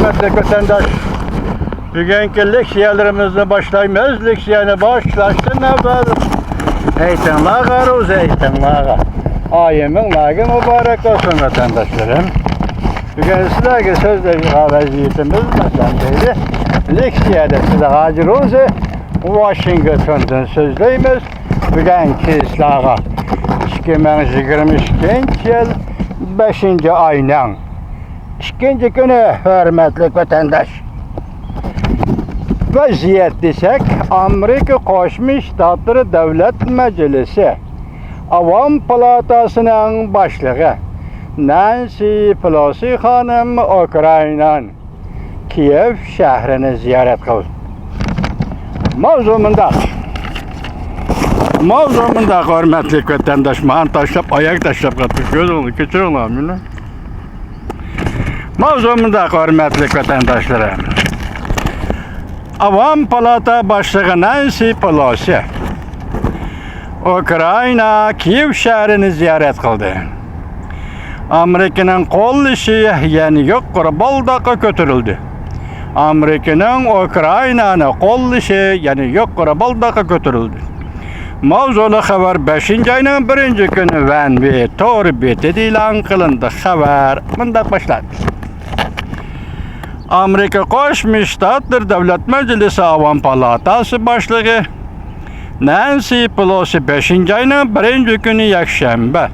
hürmetli vatandaş. Bugünkü leksiyalarımızı başlaymayız. Leksiyonu başlaştı ne var? Eytanlığa garuz eytanlığa. Ayemin lagi mübarek olsun vatandaşlarım. Bugün sizlerge sözleri vaziyetimiz meseleydi. Leksiyada size hazır olsa Washington'dan sözleyimiz. Bugünkü islaha 2022 yıl 5. ayının 2. günü hürmetli vatandaş. Vaziyet desek, Amerika Koşmuş Ştatları Devlet Meclisi Avam Palatasının başlığı Nancy Pelosi hanım Ukrayna'nın Kiev şehrini ziyaret kıldı. Mavzumunda hürmetli vatandaş, mağan taşlap, ayak taşlap katmış. Göz oldu, keçir olalım. Mavzumunda hürmetli vatandaşlarım. Avam Palata Başlığı Nancy Pelosi Ukrayna Kiev şehrini ziyaret kıldı. Amerika'nın kol işi yani yukarı baldağa götürüldü. Amerika'nın Ukrayna'nın kol işi yani yukarı baldağa götürüldü. Mavzulu haber 5. ayının 1. günü ve doğru beti ilan kılındı. Haber bundan başladı. Amerika Koşmuş Ştatları Devlet Meclisi Avam Palatası Başlığı Nancy Pelosi 5. ayının 1. günü Yakşembe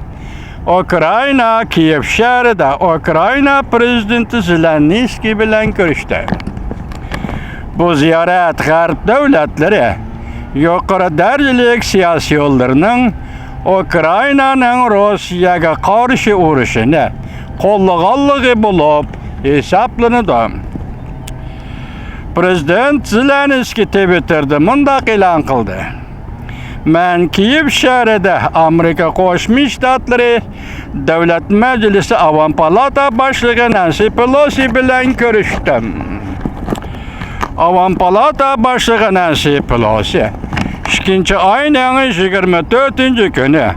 Ukrayna Kiev şehrinde Ukrayna Prezidenti Zelenski bilen görüştü. Bu ziyaret Garp devletleri yukarı derecelik siyasi yollarının Ukrayna'nın Rusya'ya karşı uğraşını kollağallığı bulup hesaplanıdı. Prezident Zelenski Twitter'da mundaq ilan kıldı. Men Kiev şehrinde Amerika Koşmuş Ştatları Devlet Meclisi Avam Palata Başlığı Nancy Pelosi bilen görüştüm. Avam Palata Başlığı Nancy Pelosi 2. ayının 24. günü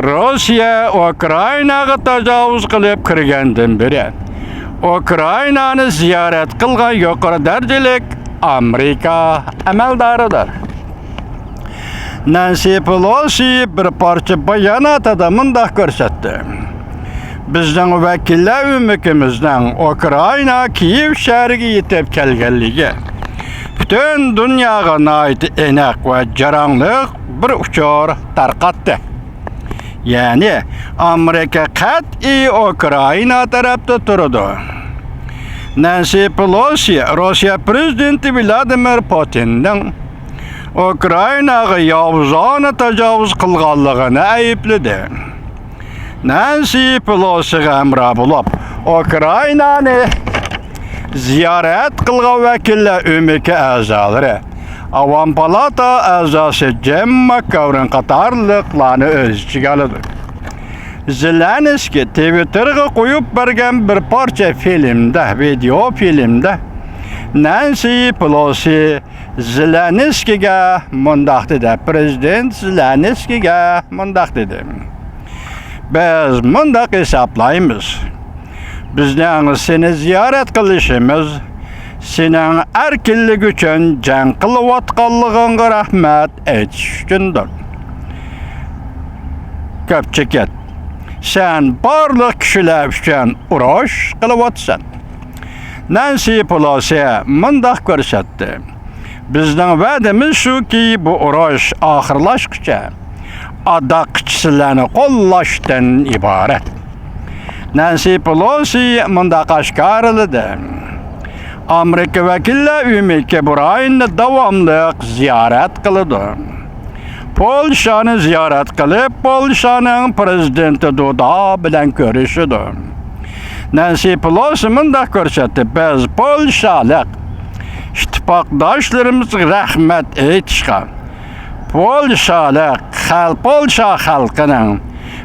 Rusya Ukrayna'ya tecavüz kılıp kirgenden beri Ukrayna'nı ziyaret kılgan yukarı derecelik Amerika emeldarıdır. Nancy Pelosi bir parça bayanatı mundaq görsetti. Bizden vekiller ümükimizden Ukrayna Kiev şehriga yetip kelgenligi bütün dünyaya ait enek ve jaranlık bir uçur tarqatdı. Yani Amerika qat'i Ukrayna tarafta turdu. Nancy Pelosi Rusya Prezidenti Vladimir Putin'den Ukrayna'ya yavuzana tecavüz kılganlığını ayıpladı. Nancy Pelosi'ye emra bulup Ukrayna'nı ziyaret kılgan vekiller ümiki azaları Avam Palata azası Jim McGovern qatarlıqlarını öz içine aldı. Zelenski Twitter'a koyup bergen bir parça filmde, video filmde Nancy Pelosi Zelenski'ye mundaq dedi. Prezident Zelenski'ye mundaq dedi. Biz mundaq hesaplayımız. Bizden seni ziyaret kılışımız, senin erkinlik üçün can kılıvatqallığına rahmet etiş üçündür. Köpçeket, sen barlıq kişiler üçün uğraş kılıvatsan. Nancy Pelosi mundaq görsetti. Bizden vədimiz şu ki bu uğraş ahırlaşqıca adaqçılarını kollaşdan ibaret. Nancy Pelosi mundaq aşkarılıdı. Amerika vekiller ümiki burayını davamlı ziyaret kılıdı. Polşa'nı ziyaret kılıp Polşa'nın prezidenti Duda bilen görüşüdü. Nancy Pelosi mundaq görsetti. Biz Polşalık İttifakdaşlarımız rahmet etişken Polşa halkının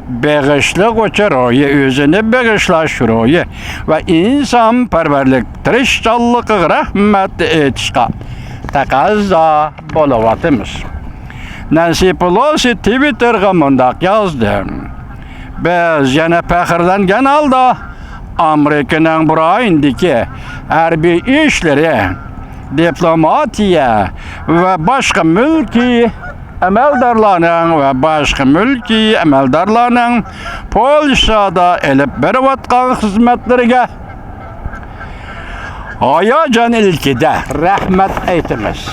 bağışlık uçuruyu, özünü bağışlaşırıyu ve insanperverlik tirişçallığı rahmet etişken takazza buluvatımız. Nancy Pelosi Twitter'a mundaq yazdı. Biz yana pəxirdən genalda Amerika'nın burayındaki hərbi işleri, diplomatiya ve başka mülki əməldarlarının ve başka mülki əməldarlarının Polşada elib beriyotgan hizmetlerine Ayacan ilkide rahmet eytimiz.